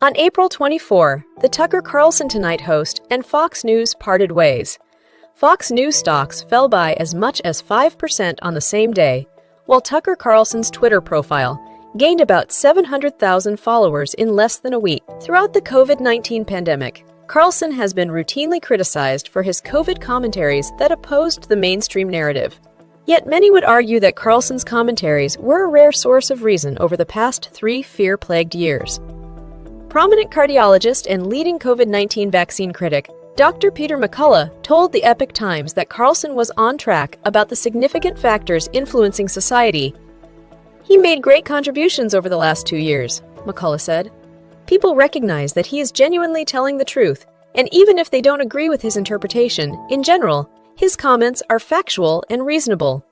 On April 24, the Tucker Carlson Tonight host and Fox News parted ways. Fox News stocks fell by as much as 5% on the same day, while Tucker Carlson's Twitter profile gained about 700,000 followers in less than a week. Throughout the COVID-19 pandemic, Carlson has been routinely criticized for his COVID commentaries that opposed the mainstream narrative. Yet many would argue that Carlson's commentaries were a rare source of reason over the past 3 fear-plagued years. Prominent cardiologist and leading COVID-19 vaccine critic, Dr. Peter McCullough told the Epoch Times that Carlson was on track about the significant factors influencing society. "He made great contributions over the last 2 years," McCullough said. "People recognize that he is genuinely telling the truth, and even if they don't agree with his interpretation, in general, his comments are factual and reasonable."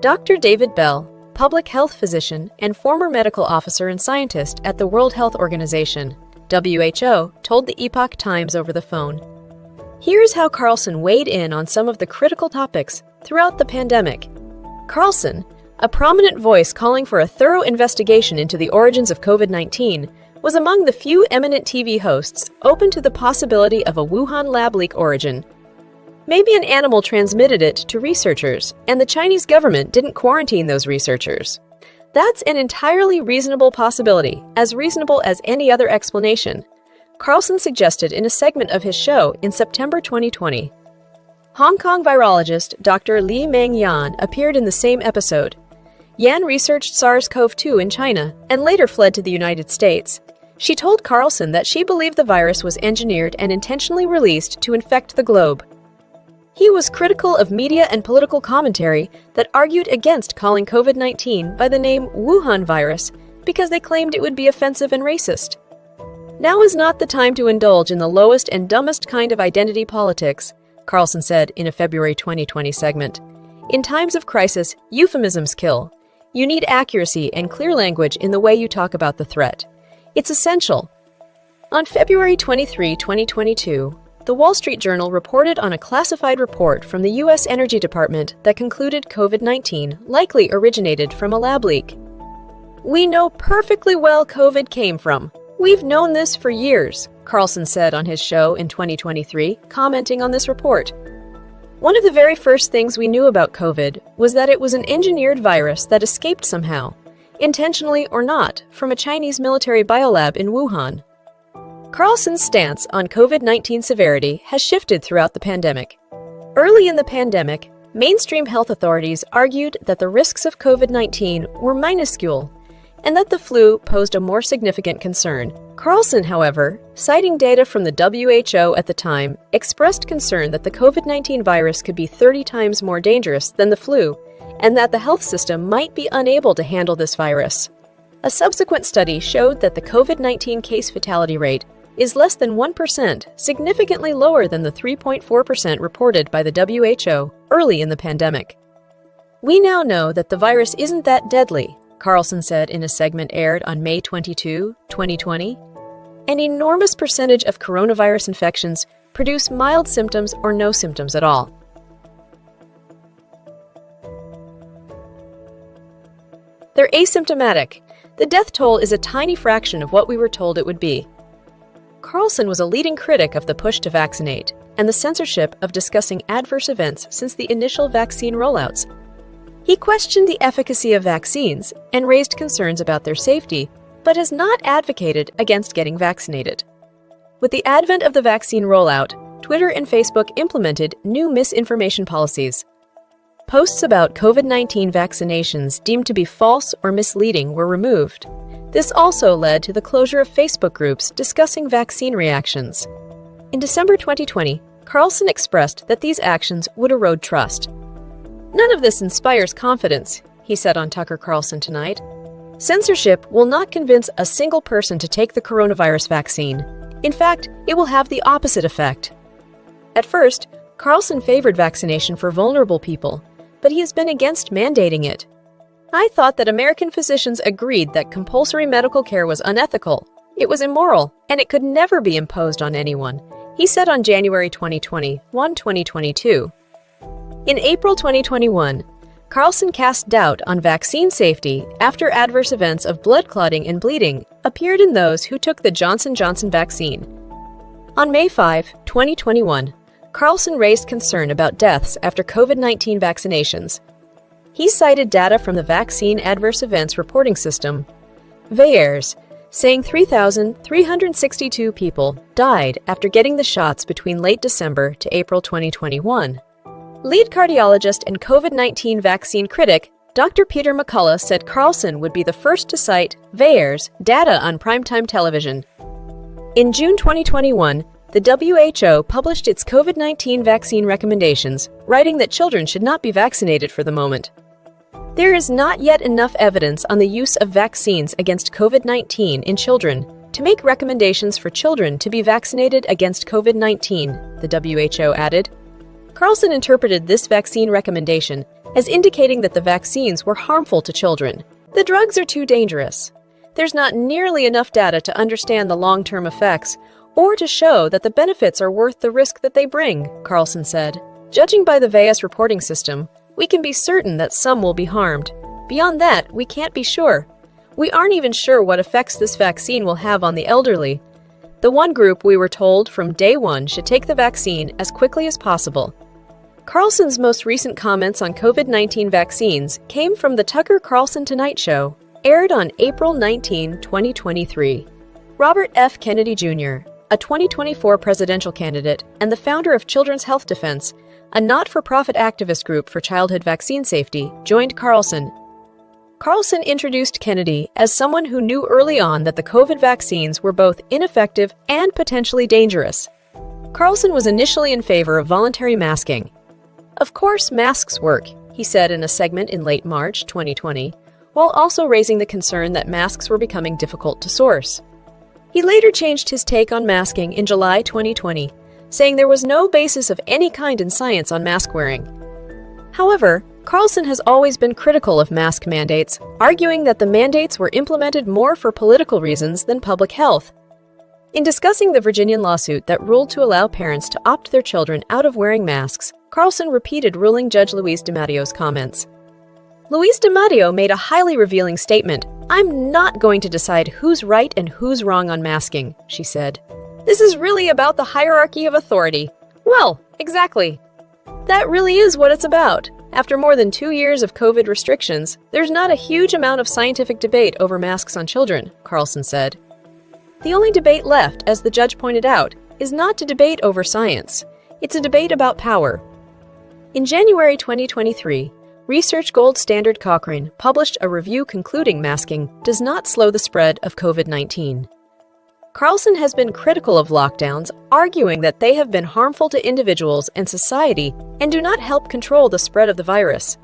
Dr. David Bell, public health physician and former medical officer and scientist at the World Health Organization, WHO, told the Epoch Times over the phone. Here's how Carlson weighed in on some of the critical topics throughout the pandemic. Carlson, a prominent voice calling for a thorough investigation into the origins of COVID-19, was among the few eminent TV hosts open to the possibility of a Wuhan lab leak origin. Maybe an animal transmitted it to researchers, and the Chinese government didn't quarantine those researchers. That's an entirely reasonable possibility, as reasonable as any other explanation, Carlson suggested in a segment of his show in September 2020. Hong Kong virologist Dr. Li Meng Yan appeared in the same episode. Yan researched SARS-CoV-2 in China and later fled to the United States. She told Carlson that she believed the virus was engineered and intentionally released to infect the globe. He was critical of media and political commentary that argued against calling COVID-19 by the name Wuhan virus because they claimed it would be offensive and racist. "Now is not the time to indulge in the lowest and dumbest kind of identity politics," Carlson said in a February 2020 segment. "In times of crisis, euphemisms kill. You need accuracy and clear language in the way you talk about the threat. It's essential." On February 23, 2022, The Wall Street Journal reported on a classified report from the U.S. Energy Department that concluded COVID-19 likely originated from a lab leak. "We know perfectly well COVID came from. We've known this for years," Carlson said on his show in 2023, commenting on this report. "One of the very first things we knew about COVID was that it was an engineered virus that escaped somehow, intentionally or not, from a Chinese military biolab in Wuhan." Carlson's stance on COVID-19 severity has shifted throughout the pandemic. Early in the pandemic, mainstream health authorities argued that the risks of COVID-19 were minuscule and that the flu posed a more significant concern. Carlson, however, citing data from the WHO at the time, expressed concern that the COVID-19 virus could be 30 times more dangerous than the flu and that the health system might be unable to handle this virus. A subsequent study showed that the COVID-19 case fatality rate is less than 1%, significantly lower than the 3.4% reported by the WHO early in the pandemic. "We now know that the virus isn't that deadly," Carlson said in a segment aired on May 22, 2020. "An enormous percentage of coronavirus infections produce mild symptoms or no symptoms at all. They're asymptomatic. The death toll is a tiny fraction of what we were told it would be." Carlson was a leading critic of the push to vaccinate and the censorship of discussing adverse events since the initial vaccine rollouts. He questioned the efficacy of vaccines and raised concerns about their safety, but has not advocated against getting vaccinated. With the advent of the vaccine rollout, Twitter and Facebook implemented new misinformation policies. Posts about COVID-19 vaccinations deemed to be false or misleading were removed. This also led to the closure of Facebook groups discussing vaccine reactions. In December 2020, Carlson expressed that these actions would erode trust. "None of this inspires confidence," he said on Tucker Carlson Tonight. "Censorship will not convince a single person to take the coronavirus vaccine. In fact, it will have the opposite effect." At first, Carlson favored vaccination for vulnerable people, but he has been against mandating it. "I thought that American physicians agreed that compulsory medical care was unethical. It was immoral, and it could never be imposed on anyone," he said on January 21, 2022. In April 2021, Carlson cast doubt on vaccine safety after adverse events of blood clotting and bleeding appeared in those who took the Johnson & Johnson vaccine. On May 5, 2021, Carlson raised concern about deaths after COVID-19 vaccinations. He cited data from the Vaccine Adverse Events Reporting System, VAERS, saying 3,362 people died after getting the shots between late December to April 2021. Lead cardiologist and COVID-19 vaccine critic Dr. Peter McCullough said Carlson would be the first to cite VAERS data on primetime television. In June 2021, the WHO published its COVID-19 vaccine recommendations, writing that children should not be vaccinated for the moment. There is not yet enough evidence on the use of vaccines against COVID-19 in children to make recommendations for children to be vaccinated against COVID-19, the WHO added. Carlson interpreted this vaccine recommendation as indicating that the vaccines were harmful to children. The drugs are too dangerous. There's not nearly enough data to understand the long-term effects or to show that the benefits are worth the risk that they bring, Carlson said. Judging by the VAERS reporting system, we can be certain that some will be harmed. Beyond that, we can't be sure. We aren't even sure what effects this vaccine will have on the elderly. The one group we were told from day one should take the vaccine as quickly as possible. Carlson's most recent comments on COVID-19 vaccines came from the Tucker Carlson Tonight Show, aired on April 19, 2023. Robert F. Kennedy Jr., a 2024 presidential candidate and the founder of Children's Health Defense, a not-for-profit activist group for childhood vaccine safety, joined Carlson. Carlson introduced Kennedy as someone who knew early on that the COVID vaccines were both ineffective and potentially dangerous. Carlson was initially in favor of voluntary masking. "Of course, masks work," he said in a segment in late March 2020, while also raising the concern that masks were becoming difficult to source. He later changed his take on masking in July 2020, saying there was no basis of any kind in science on mask wearing. However, Carlson has always been critical of mask mandates, arguing that the mandates were implemented more for political reasons than public health. In discussing the Virginian lawsuit that ruled to allow parents to opt their children out of wearing masks, Carlson repeated ruling Judge Louise DiMattio's comments. Louise DiMattio made a highly revealing statement. "I'm not going to decide who's right and who's wrong on masking," she said. "This is really about the hierarchy of authority." Well, exactly. That really is what it's about. After more than 2 years of COVID restrictions, there's not a huge amount of scientific debate over masks on children, Carlson said. The only debate left, as the judge pointed out, is not to debate over science. It's a debate about power. In January 2023, Research Gold Standard Cochrane published a review concluding masking does not slow the spread of COVID-19. Carlson has been critical of lockdowns, arguing that they have been harmful to individuals and society and do not help control the spread of the virus.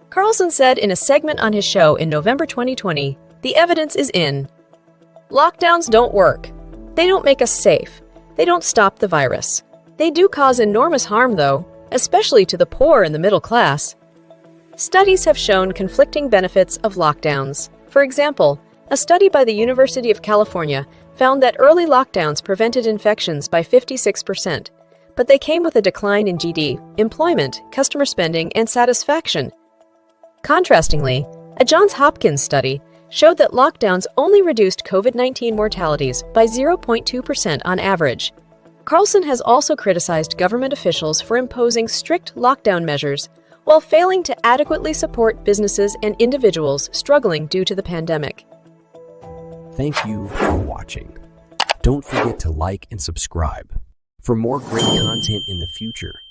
Carlson said in a segment on his show in November 2020, "The evidence is in. Lockdowns don't work. They don't make us safe. They don't stop the virus. They do cause enormous harm, though, especially to the poor and the middle class." Studies have shown conflicting benefits of lockdowns. For example, a study by the University of California found that early lockdowns prevented infections by 56%, but they came with a decline in GDP, employment, customer spending, and satisfaction. Contrastingly, a Johns Hopkins study showed that lockdowns only reduced COVID-19 mortalities by 0.2% on average. Carlson has also criticized government officials for imposing strict lockdown measures while failing to adequately support businesses and individuals struggling due to the pandemic. Thank you for watching. Don't forget to like and subscribe for more great content in the future.